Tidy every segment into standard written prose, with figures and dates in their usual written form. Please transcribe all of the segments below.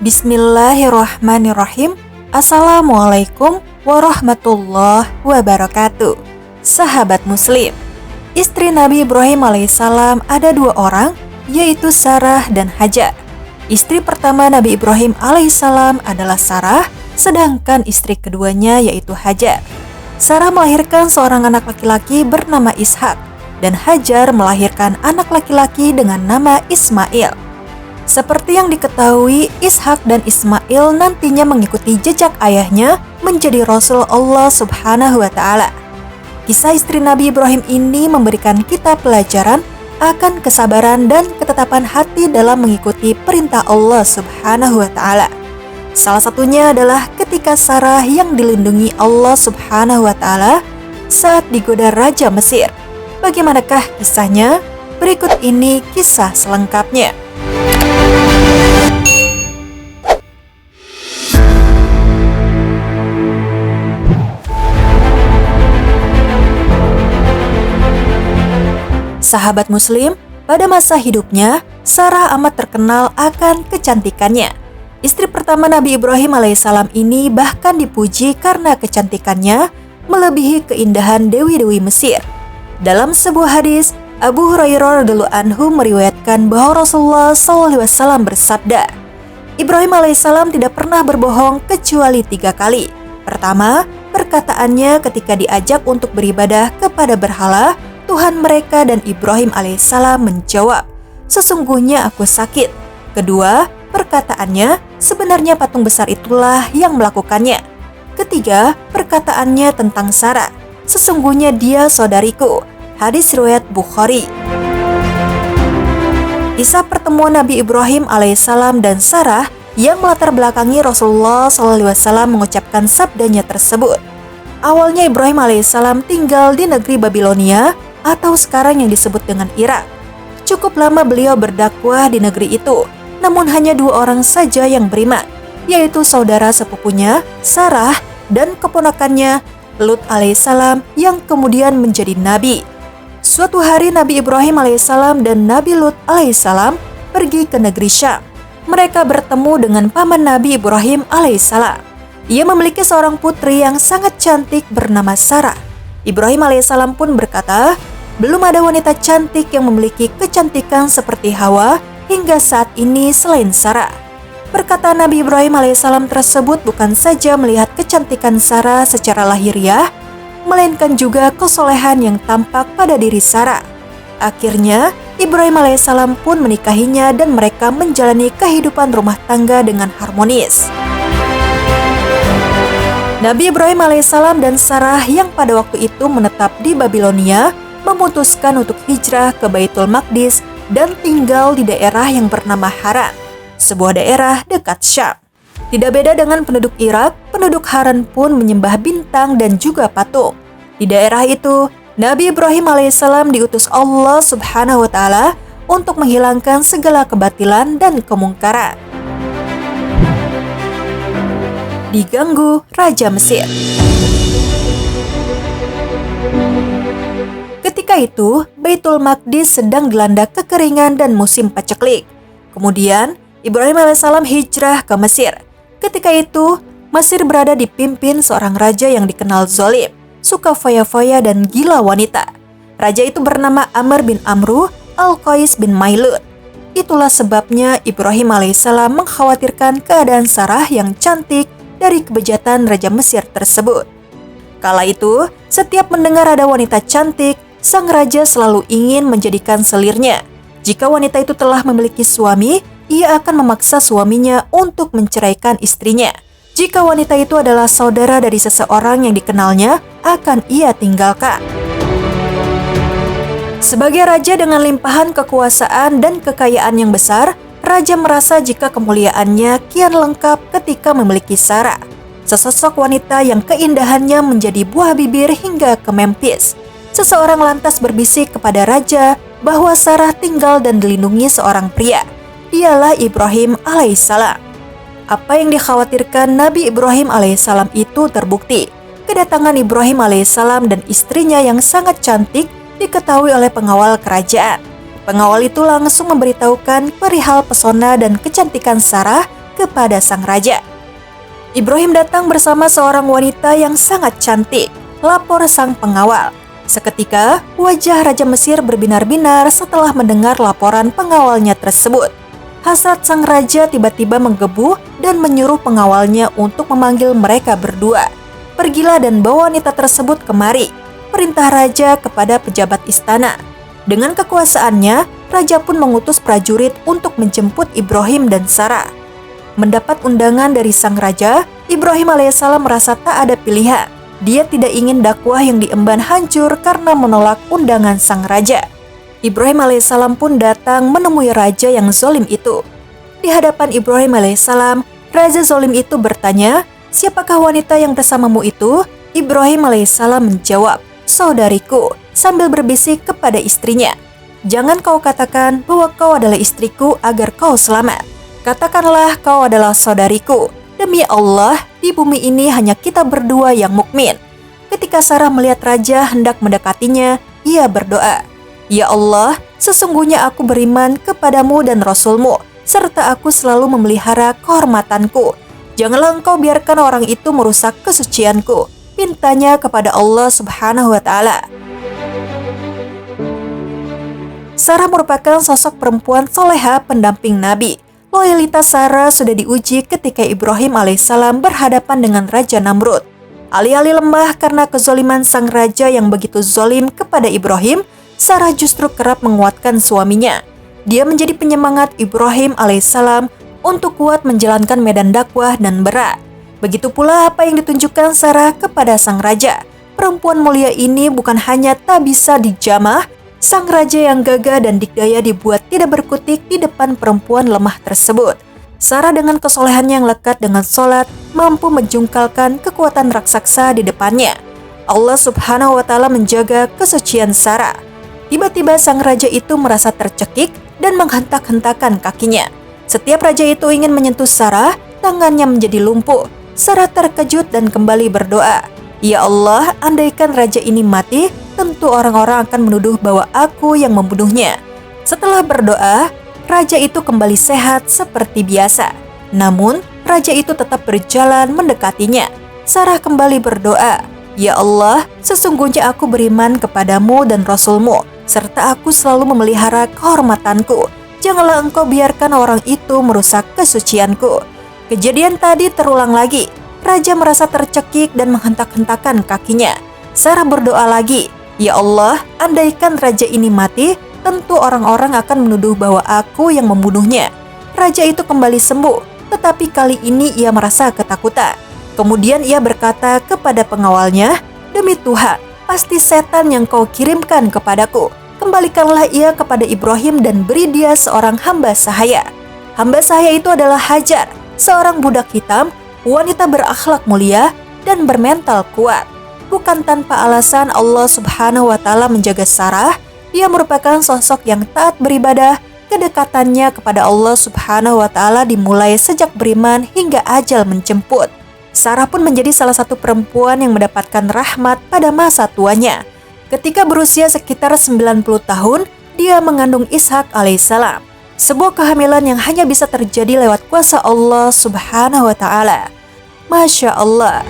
Bismillahirrahmanirrahim. Assalamualaikum warahmatullahi wabarakatuh. Sahabat muslim, istri Nabi Ibrahim alaihissalam ada dua orang, yaitu Sarah dan Hajar. Istri pertama Nabi Ibrahim alaihissalam adalah Sarah, sedangkan istri keduanya yaitu Hajar. Sarah melahirkan seorang anak laki-laki bernama Ishak, dan Hajar melahirkan anak laki-laki dengan nama Ismail. Seperti yang diketahui, Ishak dan Ismail nantinya mengikuti jejak ayahnya menjadi Rasul Allah Subhanahu wa Ta'ala. Kisah istri Nabi Ibrahim ini memberikan kita pelajaran akan kesabaran dan ketetapan hati dalam mengikuti perintah Allah Subhanahu wa Ta'ala. Salah satunya adalah ketika Sarah yang dilindungi Allah Subhanahu wa Ta'ala saat digoda Raja Mesir. Bagaimanakah kisahnya? Berikut ini kisah selengkapnya. Sahabat muslim, pada masa hidupnya, Sarah amat terkenal akan kecantikannya. Istri pertama Nabi Ibrahim alaihissalam ini bahkan dipuji karena kecantikannya melebihi keindahan dewi-dewi Mesir. Dalam sebuah hadis, Abu Hurairah radhiyallahu anhu meriwayatkan bahwa Rasulullah SAW bersabda, Ibrahim alaihissalam tidak pernah berbohong kecuali 3 kali. Pertama, perkataannya ketika diajak untuk beribadah kepada berhala Tuhan mereka, dan Ibrahim alaihissalam menjawab, sesungguhnya aku sakit. Kedua, perkataannya sebenarnya patung besar itulah yang melakukannya. Ketiga, perkataannya tentang Sarah, sesungguhnya dia saudariku. Hadis riwayat Bukhari. Kisah pertemuan Nabi Ibrahim alaihissalam dan Sarah yang melatar belakangi Rasulullah SAW mengucapkan sabdanya tersebut. Awalnya Ibrahim alaihissalam tinggal di negeri Babilonia atau sekarang yang disebut dengan Irak. Cukup lama beliau berdakwah di negeri itu, namun hanya 2 orang saja yang beriman, yaitu saudara sepupunya Sarah dan keponakannya Lut alaihissalam yang kemudian menjadi nabi. Suatu hari Nabi Ibrahim alaihissalam dan Nabi Lut alaihissalam pergi ke negeri Syam. Mereka bertemu dengan paman Nabi Ibrahim alaihissalam. Ia memiliki seorang putri yang sangat cantik bernama Sarah. Ibrahim alaihissalam pun berkata, belum ada wanita cantik yang memiliki kecantikan seperti Hawa hingga saat ini selain Sarah. Perkataan Nabi Ibrahim alaihissalam tersebut bukan saja melihat kecantikan Sarah secara lahiriah, melainkan juga kesolehan yang tampak pada diri Sarah. Akhirnya, Ibrahim alaihissalam pun menikahinya dan mereka menjalani kehidupan rumah tangga dengan harmonis. Nabi Ibrahim alaihissalam dan Sarah yang pada waktu itu menetap di Babilonia memutuskan untuk hijrah ke Baitul Maqdis dan tinggal di daerah yang bernama Haran, sebuah daerah dekat Syam. Tidak beda dengan penduduk Irak, penduduk Haran pun menyembah bintang dan juga patung. Di daerah itu, Nabi Ibrahim alaihissalam diutus Allah Subhanahu wa Ta'ala untuk menghilangkan segala kebatilan dan kemungkaran. Diganggu Raja Mesir. Ketika itu, Baitul Maqdis sedang dilanda kekeringan dan musim paceklik. Kemudian, Ibrahim alaihissalam hijrah ke Mesir. Ketika itu, Mesir berada dipimpin seorang raja yang dikenal zalim, suka foya-foya dan gila wanita. Raja itu bernama Amr bin Amru al-Qais bin Mailud. Itulah sebabnya Ibrahim alaihissalam mengkhawatirkan keadaan Sarah yang cantik dari kebejatan Raja Mesir tersebut. Kala itu, setiap mendengar ada wanita cantik, sang raja selalu ingin menjadikan selirnya. Jika wanita itu telah memiliki suami, ia akan memaksa suaminya untuk menceraikan istrinya. Jika wanita itu adalah saudara dari seseorang yang dikenalnya, akan ia tinggalkan. Sebagai raja dengan limpahan kekuasaan dan kekayaan yang besar, Raja merasa jika kemuliaannya kian lengkap ketika memiliki Sarah, sesosok wanita yang keindahannya menjadi buah bibir hingga ke Memphis. Seseorang lantas berbisik kepada raja bahwa Sarah tinggal dan dilindungi seorang pria. Dialah Ibrahim alaihissalam. Apa yang dikhawatirkan Nabi Ibrahim alaihissalam itu terbukti. Kedatangan Ibrahim alaihissalam dan istrinya yang sangat cantik diketahui oleh pengawal kerajaan. Pengawal itu langsung memberitahukan perihal pesona dan kecantikan Sarah kepada sang raja. Ibrahim datang bersama seorang wanita yang sangat cantik, lapor sang pengawal. Seketika, wajah Raja Mesir berbinar-binar setelah mendengar laporan pengawalnya tersebut. Hasrat sang raja tiba-tiba menggebu dan menyuruh pengawalnya untuk memanggil mereka berdua. Pergilah dan bawa wanita tersebut kemari, perintah raja kepada pejabat istana. Dengan kekuasaannya, raja pun mengutus prajurit untuk menjemput Ibrahim dan Sarah. Mendapat undangan dari sang raja, Ibrahim alaihissalam merasa tak ada pilihan. Dia tidak ingin dakwah yang diemban hancur karena menolak undangan sang raja. Ibrahim alaihissalam pun datang menemui raja yang zalim itu. Di hadapan Ibrahim alaihissalam, raja zalim itu bertanya, "Siapakah wanita yang bersamamu itu?" Ibrahim alaihissalam menjawab, "Saudariku," sambil berbisik kepada istrinya, "Jangan kau katakan bahwa kau adalah istriku agar kau selamat. Katakanlah kau adalah saudariku. Demi Allah, di bumi ini hanya kita berdua yang mukmin." Ketika Sarah melihat raja hendak mendekatinya, ia berdoa, "Ya Allah, sesungguhnya aku beriman kepadamu dan Rasulmu, serta aku selalu memelihara kehormatanku. Janganlah engkau biarkan orang itu merusak kesucianku." Mintanya kepada Allah Subhanahu wa Ta'ala. Sarah merupakan sosok perempuan soleha pendamping Nabi. Loyalitas Sarah sudah diuji ketika Ibrahim alaihissalam berhadapan dengan Raja Namrud. Alih-alih lemah karena kezaliman sang raja yang begitu zalim kepada Ibrahim, Sarah justru kerap menguatkan suaminya. Dia menjadi penyemangat Ibrahim alaihissalam untuk kuat menjalankan medan dakwah dan berat. Begitu pula apa yang ditunjukkan Sarah kepada sang raja. Perempuan mulia ini bukan hanya tak bisa dijamah, sang raja yang gagah dan dikdaya dibuat tidak berkutik di depan perempuan lemah tersebut. Sarah dengan kesolehannya yang lekat dengan sholat mampu menjungkalkan kekuatan raksasa di depannya. Allah Subhanahu wa Ta'ala menjaga kesucian Sarah. Tiba-tiba sang raja itu merasa tercekik dan menghentak-hentakan kakinya. Setiap raja itu ingin menyentuh Sarah, tangannya menjadi lumpuh. Sarah terkejut dan kembali berdoa, "Ya Allah, andaikan raja ini mati, tentu orang-orang akan menuduh bahwa aku yang membunuhnya." Setelah berdoa, raja itu kembali sehat seperti biasa. Namun, raja itu tetap berjalan mendekatinya. Sarah kembali berdoa, "Ya Allah, sesungguhnya aku beriman kepadamu dan Rasulmu, serta aku selalu memelihara kehormatanku. Janganlah engkau biarkan orang itu merusak kesucianku." Kejadian tadi terulang lagi. Raja merasa tercekik dan menghentak-hentakan kakinya. Sarah berdoa lagi, "Ya Allah, andaikan raja ini mati, tentu orang-orang akan menuduh bahwa aku yang membunuhnya." Raja itu kembali sembuh, tetapi kali ini ia merasa ketakutan. Kemudian ia berkata kepada pengawalnya, "Demi Tuhan, pasti setan yang kau kirimkan kepadaku. Kembalikanlah ia kepada Ibrahim dan beri dia seorang hamba sahaya." Hamba sahaya itu adalah Hajar, seorang budak hitam, wanita berakhlak mulia dan bermental kuat. Bukan tanpa alasan Allah Subhanahu wa Ta'ala menjaga Sarah. Dia merupakan sosok yang taat beribadah. Kedekatannya kepada Allah Subhanahu wa Ta'ala dimulai sejak beriman hingga ajal menjemput. Sarah pun menjadi salah satu perempuan yang mendapatkan rahmat pada masa tuanya. Ketika berusia sekitar 90 tahun, dia mengandung Ishak alaihissalam. Sebuah kehamilan yang hanya bisa terjadi lewat kuasa Allah Subhanahu wa Ta'ala. Masya Allah.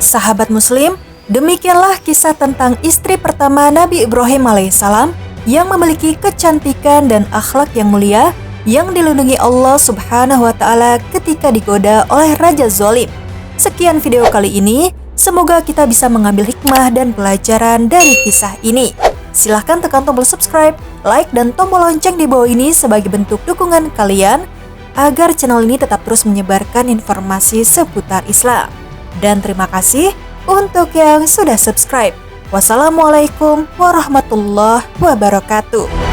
Sahabat Muslim, demikianlah kisah tentang istri pertama Nabi Ibrahim alaihissalam yang memiliki kecantikan dan akhlak yang mulia yang dilindungi Allah Subhanahu wa Ta'ala ketika digoda oleh Raja Zalim. Sekian video kali ini, semoga kita bisa mengambil hikmah dan pelajaran dari kisah ini. Silahkan tekan tombol subscribe, like, dan tombol lonceng di bawah ini sebagai bentuk dukungan kalian agar channel ini tetap terus menyebarkan informasi seputar Islam. Dan terima kasih untuk yang sudah subscribe. Wassalamualaikum warahmatullahi wabarakatuh.